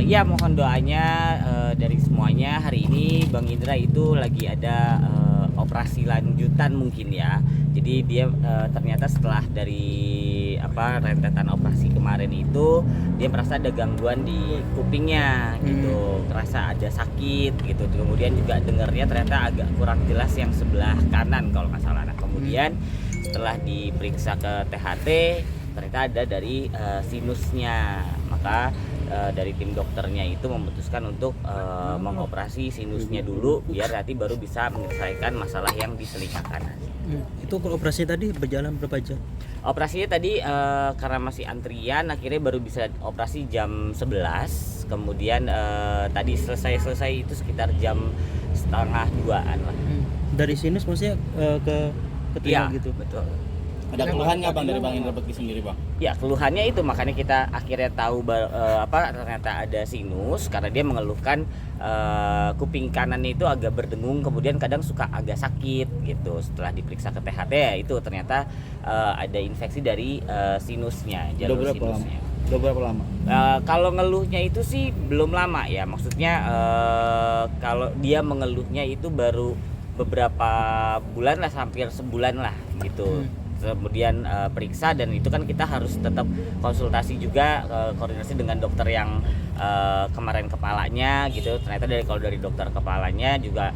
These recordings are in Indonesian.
Ya mohon doanya dari semuanya. Hari ini Bang Indra itu lagi ada operasi lanjutan mungkin ya. Jadi dia ternyata setelah dari rentetan operasi kemarin itu dia merasa ada gangguan di kupingnya gitu, kerasa ada sakit gitu. Kemudian juga dengarnya ternyata agak kurang jelas yang sebelah kanan kalau nggak salah. Nah, kemudian setelah diperiksa ke THT ternyata ada dari sinusnya. Maka dari tim dokternya itu memutuskan untuk mengoperasi sinusnya dulu biar nanti baru bisa menyelesaikan masalah yang di telinga kanan. Itu kalau operasi tadi berjalan berapa jam? Operasinya tadi karena masih antrian akhirnya baru bisa operasi jam 11. Kemudian tadi selesai itu sekitar jam setengah 2-an lah. Dari sinus maksudnya ke telinga gitu? Betul. Ada keluhan nggak Bang dari Bang Indra Bekti sendiri Bang? Ya keluhannya itu makanya kita akhirnya tahu ternyata ada sinus karena dia mengeluhkan kuping kanannya itu agak berdengung, kemudian kadang suka agak sakit gitu. Setelah diperiksa ke THT ya itu ternyata ada infeksi dari sinusnya, jalur sinusnya. Udah berapa lama? Kalau ngeluhnya itu sih belum lama ya, maksudnya kalau dia mengeluhnya itu baru beberapa bulan lah, hampir sebulan lah gitu. Kemudian periksa dan itu kan kita harus tetap konsultasi juga, koordinasi dengan dokter yang kemarin kepalanya gitu. Ternyata kalau dari dokter kepalanya juga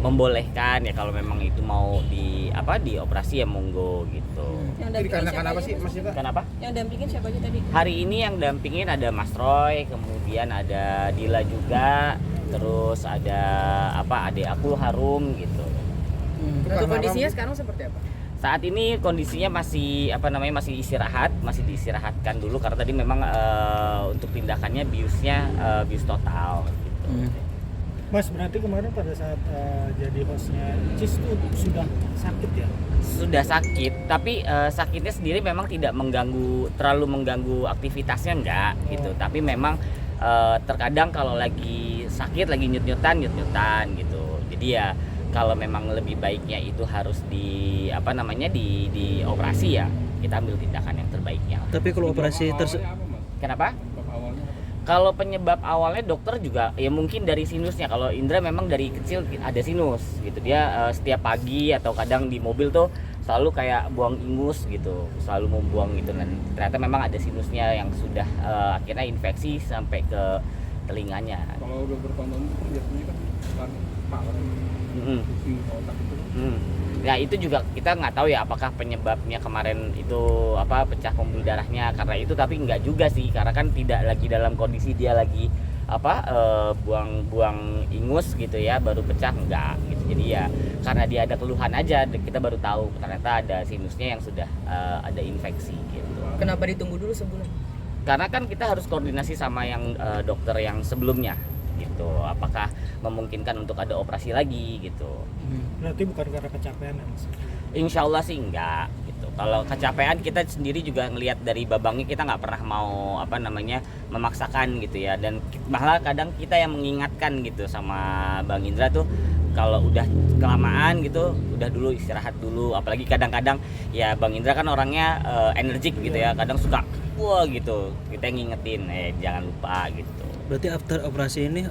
membolehkan ya kalau memang itu mau dioperasi ya monggo gitu. Jadi karena apa sih Mas Pak? Kenapa? Yang dampingin siapa aja tadi? Hari ini yang dampingin ada Mas Roy, kemudian ada Dila juga, terus ada adik aku Harum gitu. Untuk kondisinya sekarang seperti apa? Saat ini kondisinya masih masih istirahat, masih diistirahatkan dulu karena tadi memang untuk tindakannya bius total gitu. Mas, berarti kemarin pada saat jadi hostnya Cis tuh sudah sakit ya? Sudah sakit, tapi sakitnya sendiri memang tidak terlalu mengganggu aktivitasnya enggak gitu. Tapi memang terkadang kalau lagi sakit, lagi nyut-nyutan gitu. Jadi ya kalau memang lebih baiknya itu harus dioperasi ya kita ambil tindakan yang terbaiknya. Tapi kalau operasi Kenapa? Kalau penyebab awalnya dokter juga ya mungkin dari sinusnya. Kalau Indra memang dari kecil ada sinus gitu. Dia setiap pagi atau kadang di mobil tuh selalu kayak buang ingus gitu, selalu membuang gitu. Dan ternyata memang ada sinusnya yang sudah akhirnya infeksi sampai ke telinganya. Kalau udah bertahun-tahun itu biasanya kan pusing otak itu. Ya itu juga kita nggak tahu ya apakah penyebabnya kemarin itu pecah pembuluh darahnya karena itu, tapi nggak juga sih karena kan tidak lagi dalam kondisi dia lagi buang ingus gitu ya baru pecah, enggak gitu. Jadi ya karena dia ada keluhan aja kita baru tahu ternyata ada sinusnya yang sudah ada infeksi gitu. Kenapa ditunggu dulu sebulan? Karena kan kita harus koordinasi sama yang dokter yang sebelumnya gitu, apakah memungkinkan untuk ada operasi lagi gitu. Berarti bukan karena kecapean ya Mas? Insya Allah sih enggak gitu. Kalau kecapean kita sendiri juga ngelihat dari babangnya, kita nggak pernah mau memaksakan gitu ya, dan malah kadang kita yang mengingatkan gitu sama Bang Indra tuh kalau udah kelamaan gitu udah dulu istirahat dulu. Apalagi kadang-kadang ya Bang Indra kan orangnya energik gitu ya, kadang suka wah gitu, kita ngingetin jangan lupa gitu. Berarti after operasi ini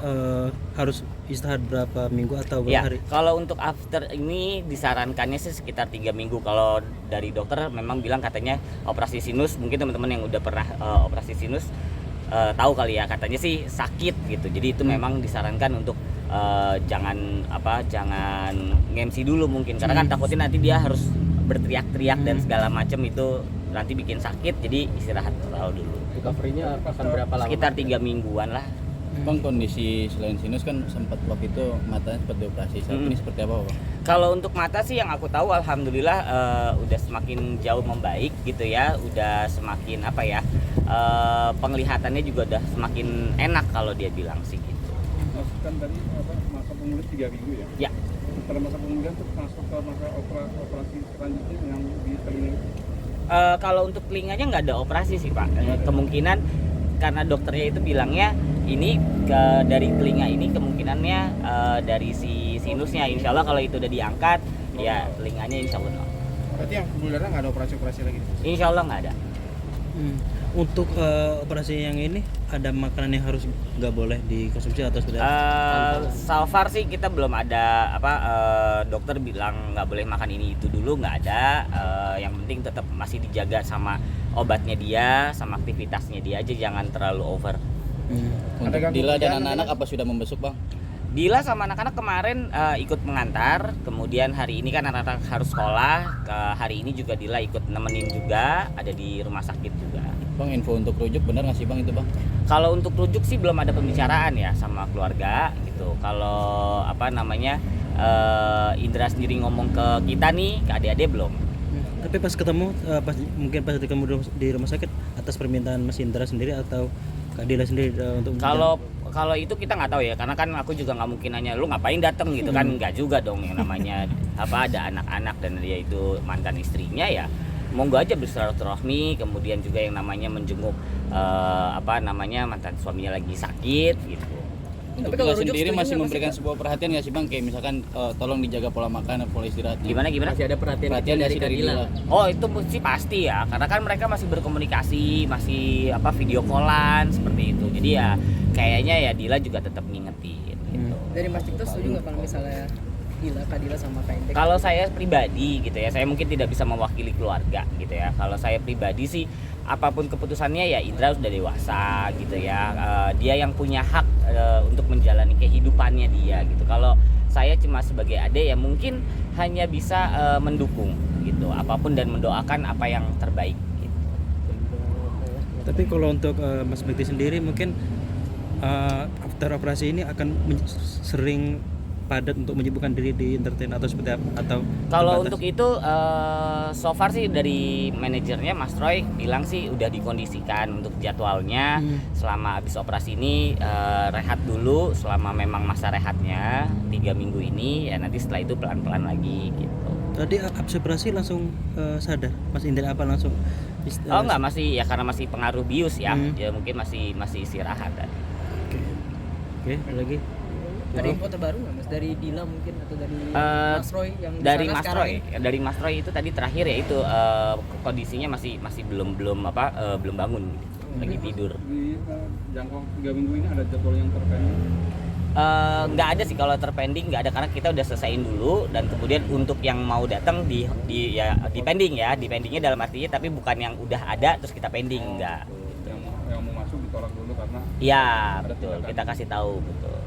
harus istirahat berapa minggu atau berapa hari? Kalau untuk after ini disarankannya sih sekitar 3 minggu. Kalau dari dokter memang bilang katanya operasi sinus, mungkin teman-teman yang udah pernah operasi sinus tahu kali ya, katanya sih sakit gitu. Jadi itu memang disarankan untuk jangan ngemsi dulu mungkin, karena kan takutnya nanti dia harus berteriak-teriak dan segala macam itu nanti bikin sakit, jadi istirahat terlalu dulu. Recovery-nya akan berapa lama? Sekitar 3 mingguan lah. Bang, kondisi selain sinus kan sempat waktu itu matanya sempat dioperasi. Saat ini seperti apa Bang? Kalau untuk mata sih yang aku tahu alhamdulillah udah semakin jauh membaik gitu ya, udah semakin penglihatannya juga udah semakin enak kalau dia bilang sih gitu. Mas kan tadi masa pemulihan 3 minggu ya? Ya. Setelah masa pemulihan terus masuk ke masa operasi selanjutnya yang di telinga. Kalau untuk telinganya nggak ada operasi sih Pak. Kemungkinan karena dokternya itu bilangnya ini dari telinga ini kemungkinannya dari si sinusnya. Insya Allah kalau itu udah diangkat ya telinganya insya Allah. Berarti yang pembuluh darah nggak ada operasi lagi? Insya Allah nggak ada. Untuk operasi yang ini ada makanan yang harus nggak boleh dikonsumsi atau seperti apa? So far sih kita belum ada dokter bilang nggak boleh makan ini itu dulu, nggak ada. Yang penting tetap masih dijaga sama obatnya dia, sama aktivitasnya dia aja, jangan terlalu over. Untuk Dila dan anak-anak apa sudah membesuk bang? Dila sama anak-anak kemarin ikut mengantar, kemudian hari ini kan anak-anak harus sekolah. Hari ini juga Dila ikut nemenin juga, ada di rumah sakit juga. Bang, info untuk rujuk benar nggak sih bang itu bang? Kalau untuk rujuk sih belum ada pembicaraan ya sama keluarga gitu. Kalau Indra sendiri ngomong ke kita nih, ke adik-adik belum. Tapi pas ketemu, mungkin pas ketemu di rumah sakit atas permintaan Mas Indra sendiri atau Kak Dila sendiri untuk Kalau itu kita nggak tahu ya, karena kan aku juga nggak mungkin nanya lu ngapain datang gitu kan, nggak juga dong. Yang namanya ada anak-anak dan dia itu mantan istrinya ya, monggo aja bersilaturahmi. Kemudian juga yang namanya menjenguk mantan suaminya lagi sakit gitu. Untuk Tapi kalau Dila rujuk sendiri setuju masih nggak, Mas, memberikan Indra? sebuah perhatian nggak sih bang? Kayak misalkan tolong dijaga pola makan, pola istirahatnya. Gimana? Masih ada perhatian Perhatian dari dari Dila. Dila. Oh itu sih pasti ya, karena kan mereka masih berkomunikasi, masih video callan seperti itu. Jadi ya kayaknya ya Dila juga tetap ngingetin gitu. Dari Mas Cipto setuju nggak kalau misalnya Kak Dila sama Kak Indek? Kalau saya pribadi gitu ya, saya mungkin tidak bisa mewakili keluarga gitu ya. Kalau saya pribadi sih apapun keputusannya ya Indra sudah dewasa gitu ya. Dia yang punya hak untuk menjalani kehidupannya dia gitu. Kalau saya cuma sebagai adik ya mungkin hanya bisa mendukung gitu apapun dan mendoakan apa yang terbaik gitu. Tapi kalau untuk Mas Bekti sendiri mungkin after operasi ini akan sering padat untuk menyibukkan diri di entertain atau seperti apa? Atau Kalau terbatas? untuk itu so far sih dari manajernya Mas Roy bilang sih udah dikondisikan untuk jadwalnya selama habis operasi ini rehat dulu selama memang masa rehatnya 3 minggu ini ya, nanti setelah itu pelan-pelan lagi gitu. Tadi habis operasi langsung sadar Mas Indra apa langsung? Oh enggak, masih ya karena masih pengaruh bius ya. Hmm. Ya mungkin masih istirahat tadi. Oke, ada lagi. Ada info terbaru nggak Mas dari Dila mungkin atau dari Mas Roy yang di Dari sana Mas sekarang Roy, ini? dari Mas Roy itu tadi terakhir ya itu kondisinya masih belum bangun gitu. Lagi tidur. Di jangka 3 minggu ini ada jadwal yang terpending. Nggak ada sih kalau terpending, nggak ada karena kita udah selesaiin dulu dan kemudian untuk yang mau datang di pending ya, di pendingnya dalam artinya tapi bukan yang udah ada terus kita pending, enggak. Yang mau masuk ditolak dulu karena Iya betul, kita kasih tahu betul.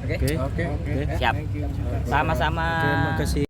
Oke. Oke. Oke. Oke. Siap. Sama-sama. Oke, makasih.